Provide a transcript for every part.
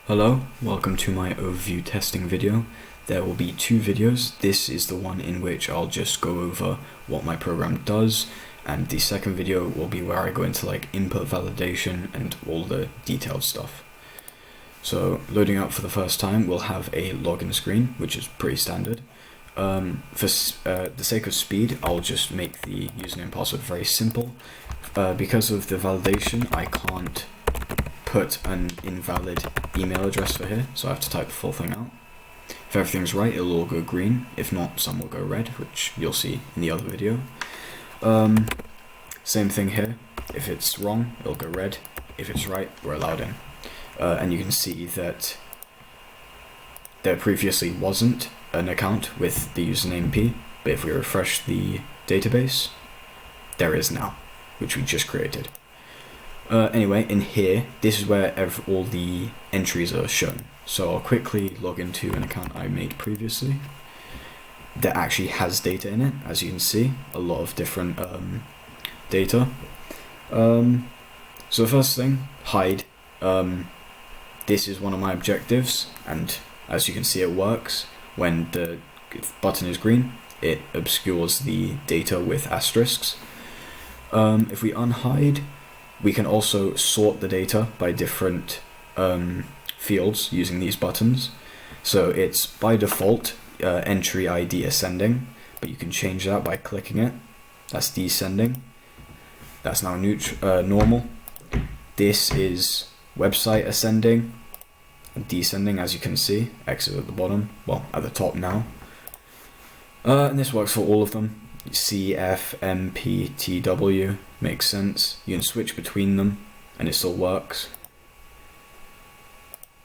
Hello, welcome to my overview testing video. There will be two videos. This is the one in which I'll just go over what my program does, and the second video will be where I go into like input validation and all the detailed stuff. So loading up for the first time, we'll have a login screen, which is pretty standard. For the sake of speed, I'll just make the username and password very simple. Because of the validation, I can't put an invalid email address for here, so I have to type the full thing out. If everything's right, it'll all go green. If not, some will go red, which you'll see in the other video. Same thing here. If it's wrong, it'll go red. If it's right, we're allowed in. And you can see that there previously wasn't an account with the username P, but if we refresh the database, there is now, which we just created. Anyway, in here, this is where all the entries are shown. So I'll quickly log into an account I made previously that actually has data in it. As you can see, a lot of different data. So the first thing, hide. This is one of my objectives, and as you can see, it works. When the button is green, it obscures the data with asterisks. If we unhide, we can also sort the data by different fields using these buttons. So it's by default entry ID ascending, but you can change that by clicking it. That's descending. That's now normal. This is website ascending and descending, as you can see. X is at the bottom, well, at the top now. And this works for all of them. C, F, M, P, T, W, makes sense. You can switch between them and it still works.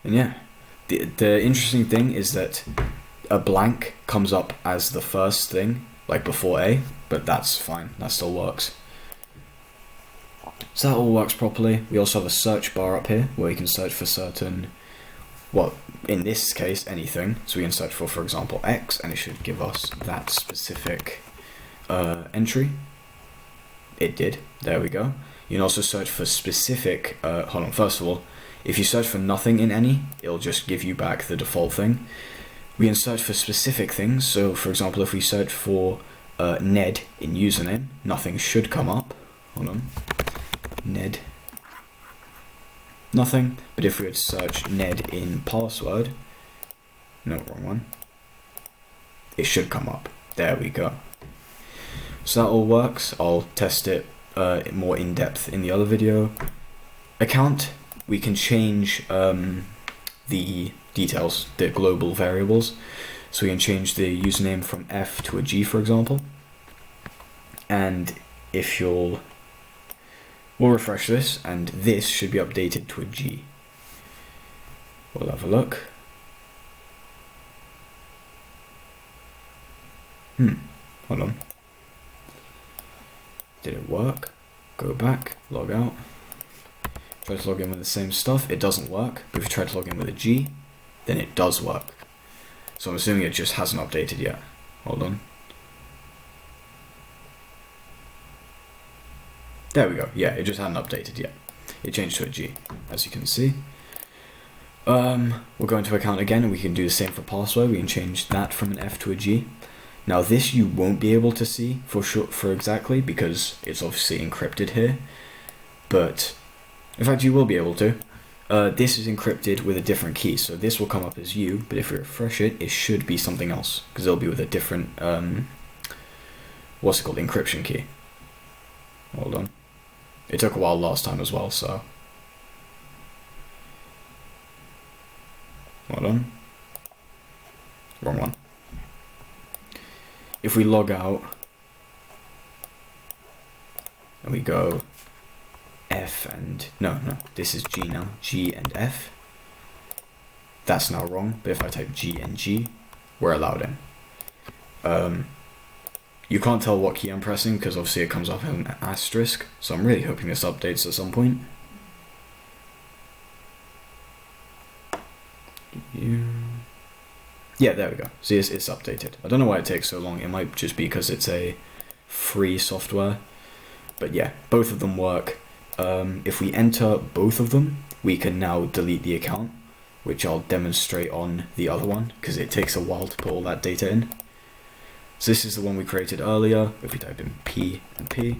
And yeah, the interesting thing is that a blank comes up as the first thing, like before A, but that's fine, that still works. So that all works properly. We also have a search bar up here where you can search for certain, well, in this case, anything. So we can search for example, X, and it should give us that specific entry. It did. There we go. You can also search for specific, hold on, first of all, if you search for nothing in any, it'll just give you back the default thing. We can search for specific things. So for example, if we search for Ned in username, nothing should come up. Hold on. Ned. Nothing. But if we would search Ned in password, no, wrong one, it should come up. There we go. So that all works. I'll test it more in depth in the other video. Account, we can change the details, the global variables. So we can change the username from F to a G, for example. And if we'll refresh this, and this should be updated to a G. We'll have a look. Hold on. Did it work? Go back, log out. Try to log in with the same stuff, it doesn't work. But if you try to log in with a G, then it does work. So I'm assuming it just hasn't updated yet. Hold on. There we go, yeah, it just hadn't updated yet. It changed to a G, as you can see. We'll go into account again and we can do the same for password. We can change that from an F to a G. Now this you won't be able to see for exactly because it's obviously encrypted here, but in fact you will be able to. This is encrypted with a different key, so this will come up as U, but if we refresh it, it should be something else because it'll be with a different what's it called, encryption key. Hold on. It took a while last time as well, so hold on. Wrong one. If we log out and we go F and no, this is G now, G and F, that's now wrong, but if I type G and G, we're allowed in. You can't tell what key I'm pressing because obviously it comes up as an asterisk, so I'm really hoping this updates at some point. Yeah, there we go. See, it's updated. I don't know why it takes so long. It might just be because it's a free software. But yeah, both of them work. If we enter both of them, we can now delete the account. which I'll demonstrate on the other one, because it takes a while to put all that data in. So this is the one we created earlier. If we type in P and P,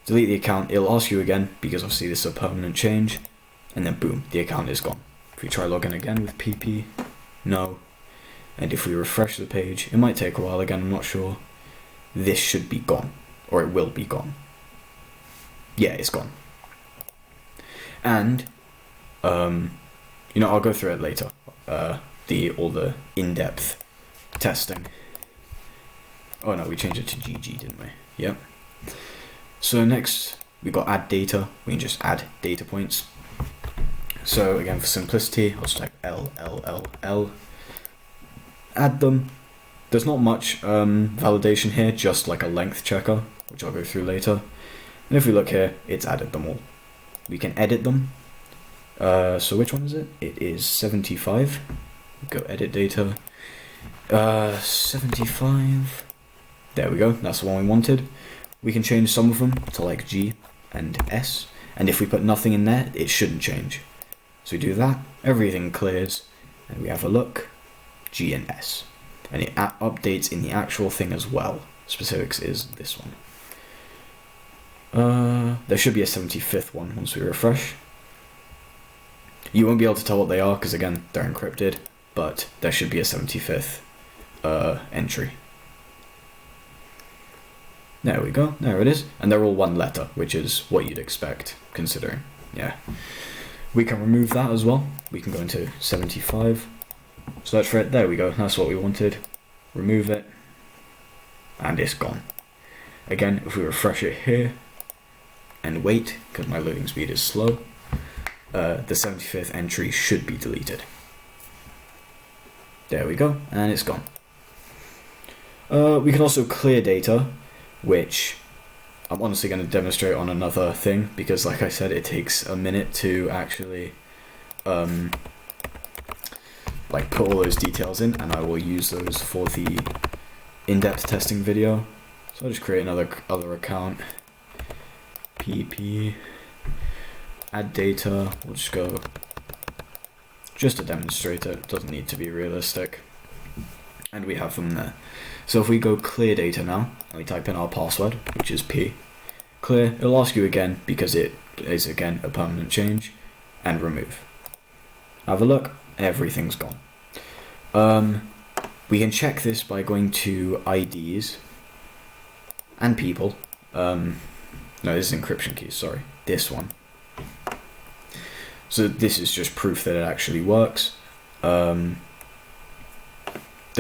delete the account, it'll ask you again, because obviously this is a permanent change, and then boom, the account is gone. If we try login again with PP, no. And if we refresh the page, it might take a while again, I'm not sure. This should be gone, or it will be gone. Yeah, it's gone. And, I'll go through it later. All the in-depth testing. Oh no, we changed it to GG, didn't we? Yep. So next, we got add data. We can just add data points. So again, for simplicity, I'll just type L. Add them. There's not much validation here, just like a length checker, which I'll go through later. And if we look here, it's added them all. We can edit them. So which one is it? It is 75. Go edit data. 75. There we go, that's the one we wanted. We can change some of them to like G and S. And if we put nothing in there, it shouldn't change. So we do that, everything clears, and we have a look, G and S. And it updates in the actual thing as well. Specifics is this one. There should be a 75th one once we refresh. You won't be able to tell what they are because again, they're encrypted, but there should be a 75th entry. There we go, there it is. And they're all one letter, which is what you'd expect, considering, yeah. We can remove that as well. We can go into 75. Search for it, there we go, that's what we wanted. Remove it, and it's gone. Again, if we refresh it here, and wait, because my loading speed is slow, the 75th entry should be deleted. There we go, and it's gone. We can also clear data, which I'm honestly going to demonstrate on another thing, because like I said, it takes a minute to actually put all those details in, and I will use those for the in-depth testing video. So I'll just create another account, PP, add data, we'll just go, just to demonstrate it, doesn't need to be realistic, and we have them there. So if we go clear data now, and we type in our password, which is P, clear, it'll ask you again, because it is again a permanent change, and remove. Have a look, everything's gone. We can check this by going to IDs and people. No, this is encryption keys, sorry, this one. So this is just proof that it actually works. The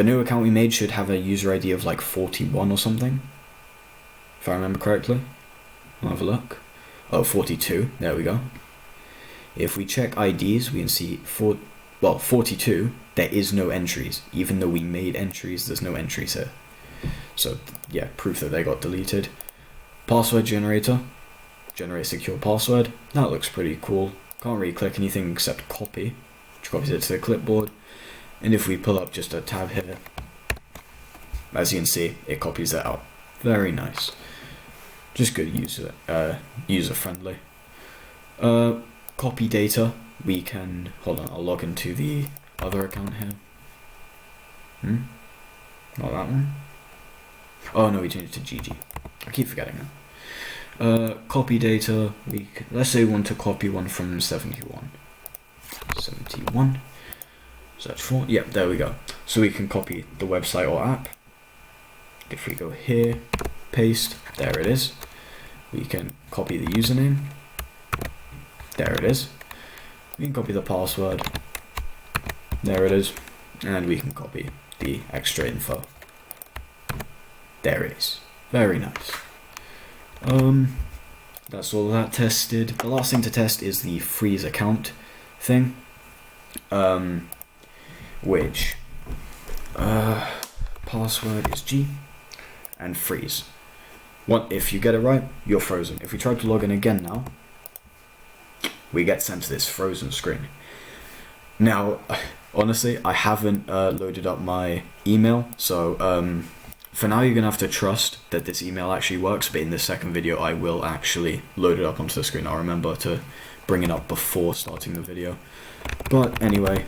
new account we made should have a user ID of like 41 or something, if I remember correctly. I'll have a look. Oh, 42, there we go. If we check IDs, we can see 42, there is no entries. Even though we made entries, there's no entries here. So yeah, proof that they got deleted. Password generator, generate secure password. That looks pretty cool. Can't really click anything except copy, which copies it to the clipboard. And if we pull up just a tab here, as you can see, it copies it out. Very nice. Just good user friendly. Copy data. We can, hold on, I'll log into the other account here. Not that one. Oh no, we changed it to GG. I keep forgetting that. Copy data. Let's say we want to copy one from 71. 71. Search for. Yep, there we go. So we can copy the website or app. If we go here, paste. There it is. We can copy the username. There it is. We can copy the password. There it is. And we can copy the extra info. There it is. Very nice. That's all that tested. The last thing to test is the freeze account thing. Which password is G and freeze. If you get it right, you're frozen. If we try to log in again now, we get sent to this frozen screen. Now, honestly, I haven't loaded up my email, so for now you're gonna have to trust that this email actually works, but in the second video I will actually load it up onto the screen. I'll remember to bring it up before starting the video. But anyway,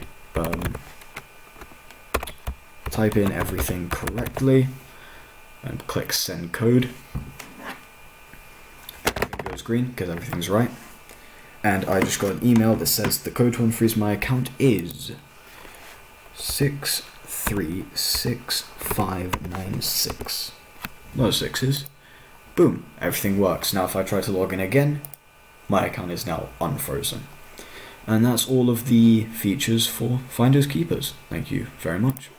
type in everything correctly and click send code. Everything goes green because everything's right. And I just got an email that says the code to unfreeze my account is 636596. No sixes. Boom, everything works. Now if I try to log in again, my account is now unfrozen. And that's all of the features for Finders Keepers. Thank you very much.